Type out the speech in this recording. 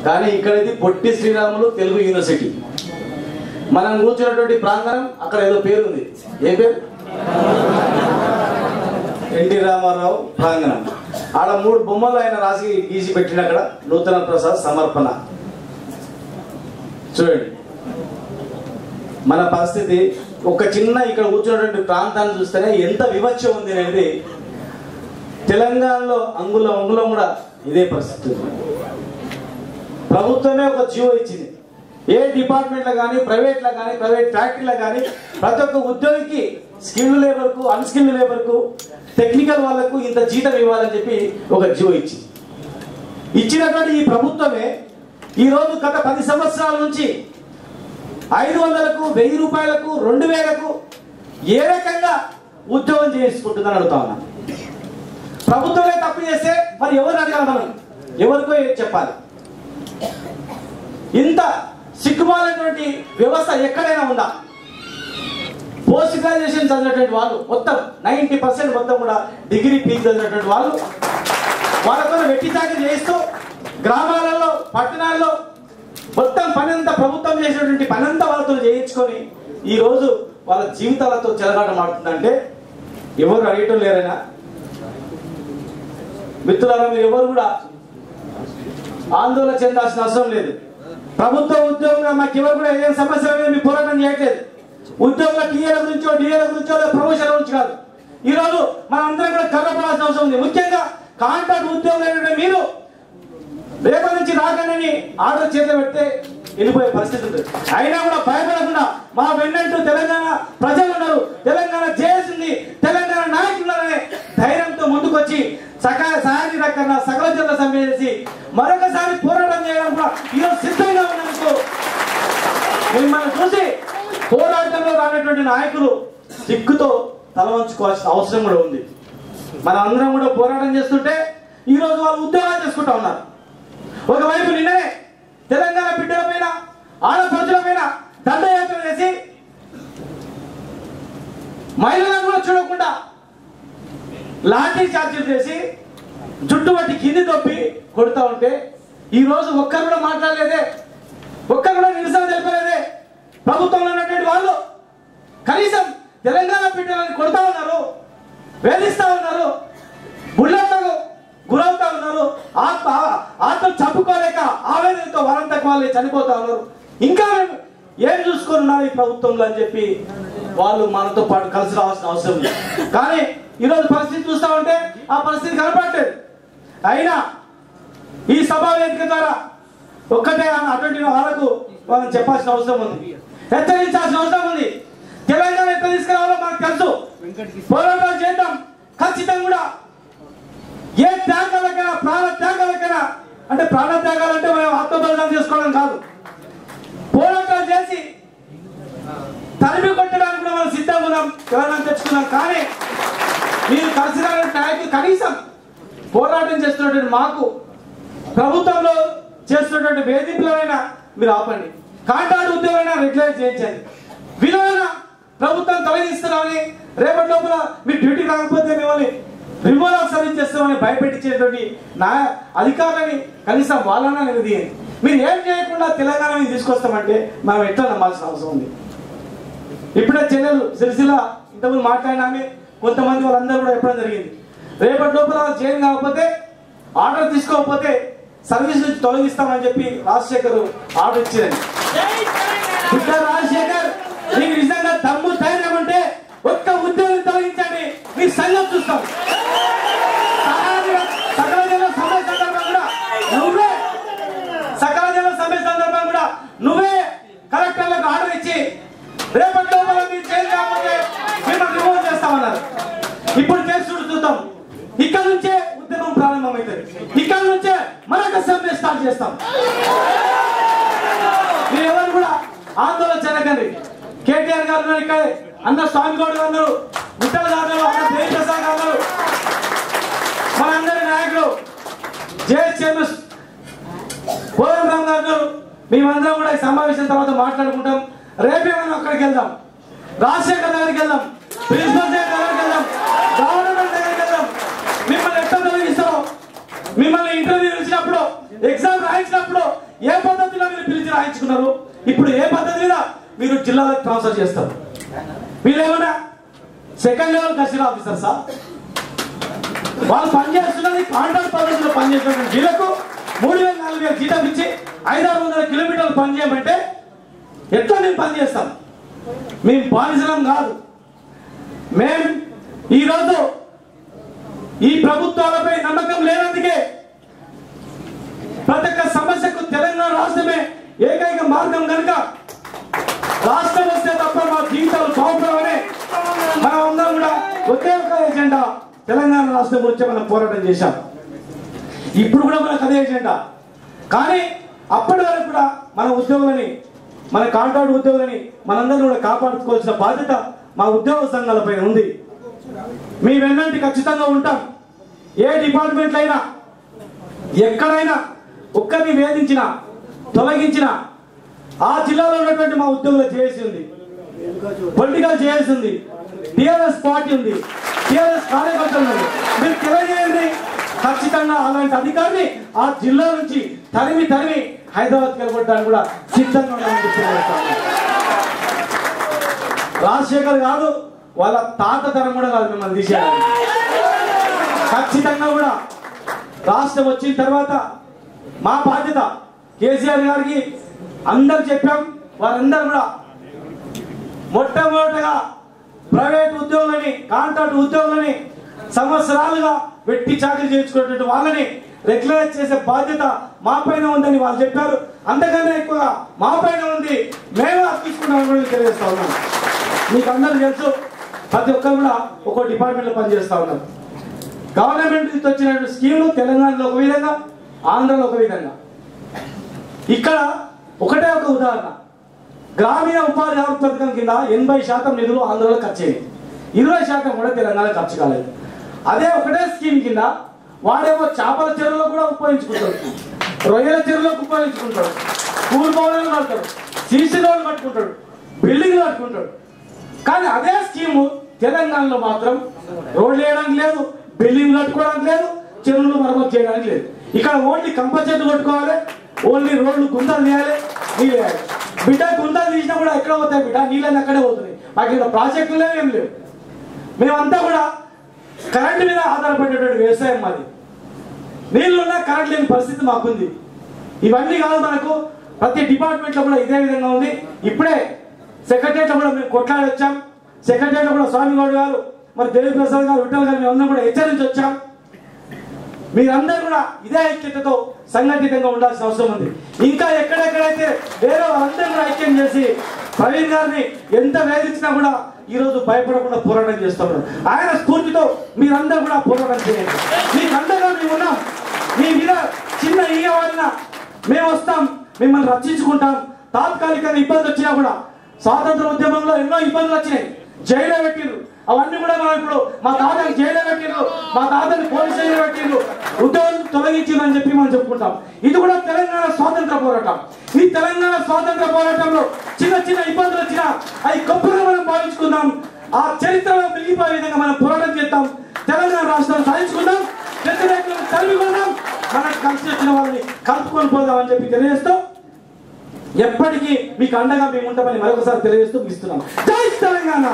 కానీ ఇక్కడైతే పొట్టి శ్రీరాములు తెలుగు యూనివర్సిటీ. మనం కూర్చున్నటువంటి ప్రాంగణం అక్కడ ఏదో పేరు ఉంది. ఏ పేరు? ఎన్టీ రామారావు ప్రాంగణం. ఆడ 3 బొమ్మలు ఆయన రాసి గీసి పెట్టిన అక్కడ నూతన ప్రసాద్ సమర్పణ. చూడండి మన పరిస్థితి. ఒక చిన్న ఇక్కడ కూర్చున్నటువంటి ప్రాంతాన్ని చూస్తేనే ఎంత వివక్ష ఉంది అనేది. తెలంగాణలో అంగుళం కూడా ఇదే పరిస్థితి. ప్రభుత్వమే ఒక జియో ఇచ్చింది. ఏ డిపార్ట్మెంట్లో కానీ ప్రైవేట్లో కానీ ప్రైవేట్ ఫ్యాక్టరీలో కానీ ప్రతి ఒక్క ఉద్యోగికి స్కిల్డ్ లేబర్కు అన్స్కిల్డ్ లేబర్కు టెక్నికల్ వాళ్లకు ఇంత జీతం ఇవ్వాలని చెప్పి ఒక జియో ఇచ్చింది. ఇచ్చినటువంటి ఈ ప్రభుత్వమే ఈరోజు గత 10 సంవత్సరాల నుంచి 500కు 1000 రూపాయలకు 2000కు ఏ రకంగా ఉద్యోగం చేసుకుంటుందని అడుగుతా ఉన్నా. ప్రభుత్వమే తప్పు చేస్తే మరి ఎవరు అడగాలి? మనం ఎవరికో చెప్పాలి. ఇంత సిగ్గుమాలినటువంటి వ్యవస్థ ఎక్కడైనా ఉందా? పోస్ట్ గ్రాడ్యుయేషన్ చదివినటువంటి వాళ్ళు మొత్తం 90% మొత్తం కూడా డిగ్రీ పీజీ చదివినటువంటి వాళ్ళు వాళ్ళతో వెట్టి చాకరీ చేస్తూ గ్రామాలలో పట్టణాల్లో మొత్తం పనంతా ప్రభుత్వం చేసినటువంటి పనంతా వాళ్ళతో చేయించుకొని ఈరోజు వాళ్ళ జీవితాలతో చెలగాటం ఆడుతుందంటే ఎవరు అడిగటం లేరైనా? మిత్రులారా, మీరు ఎవరు కూడా ఆందోళన చెందాల్సిన అవసరం లేదు. ప్రభుత్వ ఉద్యోగంగా మాకు ఎవరు కూడా ఏదైనా సమస్యల మీద మీ పోరాటం చేయట్లేదు. ఉద్యోగుల టీఏల గురించో డిఏల గురించో ప్రమోషన్ గురించి కాదు. ఈరోజు మనం అందరం కూడా గర్వపడాల్సిన అవసరం ఉంది. ముఖ్యంగా కాంట్రాక్ట్ ఉద్యోగులు మీరు రేపటి నుంచి రాగానే ఆర్డర్ చేత పెడితే వెళ్ళిపోయే పరిస్థితి ఉంటుంది. అయినా కూడా భయపడకుండా మా వెన్నంటూ తెలంగాణ ప్రజలు ఉన్నారు, తెలంగాణ చేసింది, తెలంగాణ నాయకులనే ధైర్యంతో ముందుకొచ్చి సహాయకరణ సకల జిల్లా సమ్మె చేసి మరొకసారి పోరాటం చేయడం కూడా ఈరోజు సిద్ధంగా ఉన్నందుకు మిమ్మల్ని చూసి పోరాటంలో రానటువంటి నాయకులు సిగ్గుతో తల వంచుకోవాల్సిన అవసరం కూడా ఉంది. మనం అందరం కూడా పోరాటం చేస్తుంటే ఈరోజు వాళ్ళు ఉద్యోగాలు చేసుకుంటా ఉన్నారు. ఒకవైపు నిన్ననే తెలంగాణ బిడ్డల పైన ఆడపడుచుల పైన దండయాత్ర చేసి మహిళలను కూడా చూడకుండా లాఠీ చార్జీలు చేసి జుట్టు పట్టి కింది తొప్పి కొడుతూ ఉంటే ఈరోజు ఒక్కరు కూడా మాట్లాడలేదే, ఒక్కరు కూడా నిరసన తెలిపలేదే. ప్రభుత్వంలో ఉన్నటువంటి వాళ్ళు కనీసం తెలంగాణ బిడ్డలను కొడుతూ ఉన్నారు, వేధిస్తూ ఉన్నారు, బుల్లెట్లకు గురవుతా ఉన్నారు, ఆత్మ చంపుకోలేక ఆవేదనతో వారంతకు వాళ్ళే చనిపోతా ఉన్నారు. ఇంకా ఏం చూసుకొని ఉన్నారు ఈ ప్రభుత్వంలో అని చెప్పి వాళ్ళు మనతో పాటు కలిసి రావాల్సిన అవసరం ఉంది. కానీ ఈరోజు పరిస్థితి చూస్తూ ఉంటే ఆ పరిస్థితి కనపడలేదు. అయినా ఈ సభా వేదిక ద్వారా ఒక్కటే అటువంటి వాళ్ళకు వాళ్ళని చెప్పాల్సిన అవసరం ఉంది, హెచ్చరించాల్సిన అవసరం ఉంది. తెలంగాణ ఎట్లా తీసుకురావాలో మనకు తెలుసు. పోరాటాలు చేద్దాం ఖచ్చితంగా కూడా. ఏ త్యాగాలకైనా ప్రాణ త్యాగాలకైనా, అంటే ప్రాణ త్యాగాలంటే మనం ఆత్మబలిదానం చేసుకోవడం కాదు, పోరాటాలు చేసి తరిమి కొట్టడానికి కూడా మనం సిద్ధంగా ఉన్నాం, తెలంగాణ తెచ్చుకున్నాం. కానీ మీరు కలిసి నాయకులు కనీసం పోరాటం చేస్తున్నటువంటి మాకు ప్రభుత్వంలో చేస్తున్నటువంటి వేధింపులైనా మీరు ఆపండి. కాంట్రాక్ట్ ఉద్యోగమైనా రెగ్యులైజ్ చేయించండి. విలువైన ప్రభుత్వం తొలగిస్తున్నామని రేపటి లోపల మీరు డ్యూటీ రాకపోతే మిమ్మల్ని రిమూవల్ ఆఫ్ సర్వీస్ చేస్తామని భయపెట్టించేటువంటి నా అధికారులని కనీసం వాళ్ళన్నా నిలదీయండి. మీరు ఏం చేయకుండా తెలంగాణని తీసుకొస్తామంటే మనం ఎట్లా నమ్మాల్సిన అవసరం ఉంది. ఇప్పుడే చెల్లెలు సిరిసిల్ల ఇంతకుముందు మాట్లాడినామే, కొంతమంది వాళ్ళందరూ కూడా చెప్పడం జరిగింది. రేపటి లోపల చేయడం కాకపోతే ఆర్డర్ తీసుకోకపోతే సర్వీస్ నుంచి తొలగిస్తామని చెప్పి రాజశేఖర్ ఆర్డర్ ఇచ్చారండి. రాజశేఖర్, మీకు నిజంగా దమ్ము ధైర్యం అంటే ఒక్క ఉద్యోగం తొలగించండి, మీ సంఘం చూస్తాం. సకల జిల్లా సమ్మె సందర్భం కూడా నువ్వే నువ్వే కలెక్టర్లకు ఆర్డర్ ఇచ్చి రేపటి లోపల మీరు చేయాలి కాకపోతే మిమ్మల్ని రిమూవ్ చేస్తామన్నారు. ఇప్పుడు చేసి చూద్దాం. ఇక్కడ నుంచే ఉద్యమం ప్రారంభమవుతుంది, ఇక్కడ నుంచే మరొక సమ్మె స్టార్ట్ చేస్తాం. మీరు ఎవరు కూడా ఆందోళన చెందకండి. కేటీఆర్ గారు ఉన్నారు, ఇక్కడ అన్న స్వామి గౌడ్ గారు ఉన్నారు, విఠల్ గారు, అన్న దేవప్రసాద్ గారు, మనందరి నాయకులు జేఎస్ చైర్మన్ కోదండరామ్ గారు, మేమందరం కూడా ఈ సమావేశం తర్వాత మాట్లాడుకుంటాం. రేపే మనం అక్కడికి వెళ్దాం, రాజశేఖర్ దగ్గరికి వెళ్దాం, ప్రిన్సిపల్ దగ్గరికి వెళ్దాం, గవర్నమెంట్ దగ్గరికి వెళ్దాం. మిమ్మల్ని ఎట్లా తొలగిస్తామో, మిమ్మల్ని ఇంటర్వ్యూ ఇచ్చినప్పుడు, ఎగ్జామ్ రాయించినప్పుడు ఏ పద్ధతిలో మీరు పిలిచి రాయించుకున్నారు? ఇప్పుడు ఏ పద్ధతి మీద మీరు జిల్లాలకు ట్రాన్స్ఫర్ చేస్తారు? వీళ్ళేమన్నా second level custody officer sir? వాళ్ళు పనిచేస్తున్నది కాంట్రాక్ట్ పద్ధతిలో పనిచేస్తున్న వీళ్ళకు 3,000-4,000 జీతం ఇచ్చి 500-600 కిలోమీటర్లు పనిచేయమంటే ఎట్లా మేము పనిచేస్తాం? మేము బానిసలం కాదు. మేము ఈరోజు ఈ ప్రభుత్వాలపై నమ్మకం లేనందుకే ప్రతి ఒక్క సమస్యకు తెలంగాణ రాష్ట్రమే ఏకైక మార్గం కనుక రాష్ట్రం వస్తే తప్ప మా జీవితాలు బాగుపడవనే మనం అందరం కూడా ఒకే ఒక ఎజెండా తెలంగాణ రాష్ట్రం గురించి మనం పోరాటం చేశాం. ఇప్పుడు కూడా మనకు అదే ఎజెండా. కానీ అప్పటి వరకు కూడా మన ఉద్యోగులని, మన కాంట్రాక్ట్ ఉద్యోగులని మనందరం కూడా కాపాడుకోవాల్సిన బాధ్యత మా ఉద్యోగ సంఘాలపైన ఉంది. మీ వెన్నంటి ఖచ్చితంగా ఉంటాం. ఏ డిపార్ట్మెంట్లో అయినా ఎక్కడైనా ఒక్కరిని వేధించినా తొలగించినా ఆ జిల్లాలో ఉన్నటువంటి మా ఉద్యోగులు చేయాల్సి ఉంది, పొలిటికల్ చేయాల్సి ఉంది, టీఆర్ఎస్ పార్టీ ఉంది, టీఆర్ఎస్ కార్యకర్తలు ఉన్నారు. మీరు తెలియజేయండి. ఖచ్చితంగా అలాంటి అధికారిని ఆ జిల్లా నుంచి తరిమి హైదరాబాద్ వెళ్ళగొట్టడానికి కూడా సిద్ధంగా ఉన్నామని చెప్పి రాజశేఖర్ కాదు, వాళ్ళ తాత తరం కూడా కాదు మిమ్మల్ని తీసేయాలి. ఖచ్చితంగా కూడా రాష్ట్రం వచ్చిన తర్వాత మా బాధ్యత కేసీఆర్ గారికి అందరు చెప్పాం. వారందరూ కూడా మొట్టమొదటిగా ప్రైవేట్ ఉద్యోగులని, కాంట్రాక్ట్ ఉద్యోగులని సంవత్సరాలుగా వెట్టి చాకరీ చేయించుకున్నటువంటి వాళ్ళని రెగ్యులరైజ్ చేసే బాధ్యత మా పైన ఉందని వాళ్ళు చెప్పారు. అంతకన్నా ఎక్కువగా మా పైన ఉంది, మేము తీసుకున్నామని కూడా తెలియజేస్తా ఉన్నాం. మీకు అందరూ తెలుసు, ప్రతి ఒక్కరు కూడా ఒక్కో డిపార్ట్మెంట్లో పనిచేస్తూ ఉన్నారు. గవర్నమెంట్ నుంచి వచ్చినటువంటి స్కీములు తెలంగాణలో ఒక విధంగా, ఆంధ్రలో ఒక విధంగా. ఇక్కడ ఒకటే ఒక ఉదాహరణ, గ్రామీణ ఉపాధి హామీ పథకం కింద 80% నిధులు ఆంధ్రలో ఖర్చు అయ్యాయి, 20% కూడా తెలంగాణ ఖర్చు కాలేదు. అదే ఒకటే స్కీమ్ కింద వాడేమో చేపల చెరువులో కూడా ఉపయోగించుకుంటాడు, రొయ్యల చెరువులోకి ఉపయోగించుకుంటాడు, స్కూల్ భవనాలు కడతాడు, సీసీ రోడ్లు కట్టుకుంటాడు, బిల్డింగ్లు కట్టుకుంటాడు. కానీ అదే స్కీము తెలంగాణలో మాత్రం రోడ్లు వేయడానికి లేదు, బిల్డింగ్లు కట్టుకోవడానికి లేదు, చెరువులు మరమ్మతు చేయడానికి లేదు. ఇక్కడ ఓన్లీ కంప చెట్లు కొట్టుకోవాలి, ఓన్లీ రోడ్లు గుంతలు తీయాలి, నీళ్ళు వేయాలి. బిడ్డ గుంతలు తీసినా కూడా ఎక్కడ పోతాయి బిడ్డ? నీళ్ళని అక్కడే పోతున్నాయి. మాకు ఇక్కడ ప్రాజెక్టులు లేవు, ఏం లేవు. మేమంతా కూడా కరెంటు మీద ఆధారపడేటువంటి వ్యవసాయం మాది. నీళ్ళున్నా కరెంట్ లేని పరిస్థితి మాకుంది. ఇవన్నీ కాదు మనకు, ప్రతి డిపార్ట్మెంట్లో కూడా ఇదే విధంగా ఉంది. ఇప్పుడే సెక్రటరియట్లో కూడా మేము కొట్లాడి వచ్చాం. సెక్రటరియట్లో కూడా స్వామిగౌడ్ గారు, మరి దేవిప్రసాద్ గారు, విఠల్ గారు మేమందరం కూడా హెచ్చరించి వచ్చాం. మీరందరూ కూడా ఇదే ఐక్యతతో సంఘటితంగా ఉండాల్సిన అవసరం ఉంది. ఇంకా ఎక్కడెక్కడైతే వేరే వాళ్ళందరూ కూడా ఐక్యం చేసి ప్రవీణ్ గారిని ఎంత వేధించినా కూడా ఈ రోజు భయపడకుండా పోరాటం చేస్తున్నారు. ఆయన స్ఫూర్తితో మీరందరూ కూడా పోరాటం చేయండి. మీకు అందరూ మేము ఉన్నాం. మీ మీద చిన్న ఈయవాడినా మేము వస్తాం, మిమ్మల్ని రక్షించుకుంటాం. తాత్కాలికంగా ఇబ్బంది వచ్చినా కూడా, స్వాతంత్ర ఉద్యమంలో ఎన్నో ఇబ్బందులు వచ్చినాయి, జైల్లో పెట్టిండ్రు. అవన్నీ కూడా మనం ఇప్పుడు మా తాతని జైల్లో పెట్టిండ్రు, మా తాతని పోలీస్ జైల్లో పెట్టిండ్రు, ఉద్యోగం తొలగించిందని చెప్పి మనం చెప్పుకుంటాం. ఇది కూడా తెలంగాణ స్వాతంత్ర పోరాటం. ఈ తెలంగాణ స్వాతంత్ర పోరాటంలో చిన్న చిన్న ఇబ్బందులు వచ్చినా అవి గొప్పగా మనం భావించుకుందాం. ఆ చరిత్రలో మిగిలిపోయే విధంగా మనం పోరాటం చేద్దాం. తెలంగాణ రాష్ట్రాన్ని సాధించుకుందాం, వ్యతిరేకులను తరిమికుందాం, మనకు కలిసి వచ్చిన వాళ్ళని కలుపుకొని పోదాం అని చెప్పి తెలియజేస్తూ, ఎప్పటికీ మీకు అండగా మేము ఉంటామని మరొకసారి తెలియజేస్తూ ఇస్తున్నాం. జై తెలంగాణ.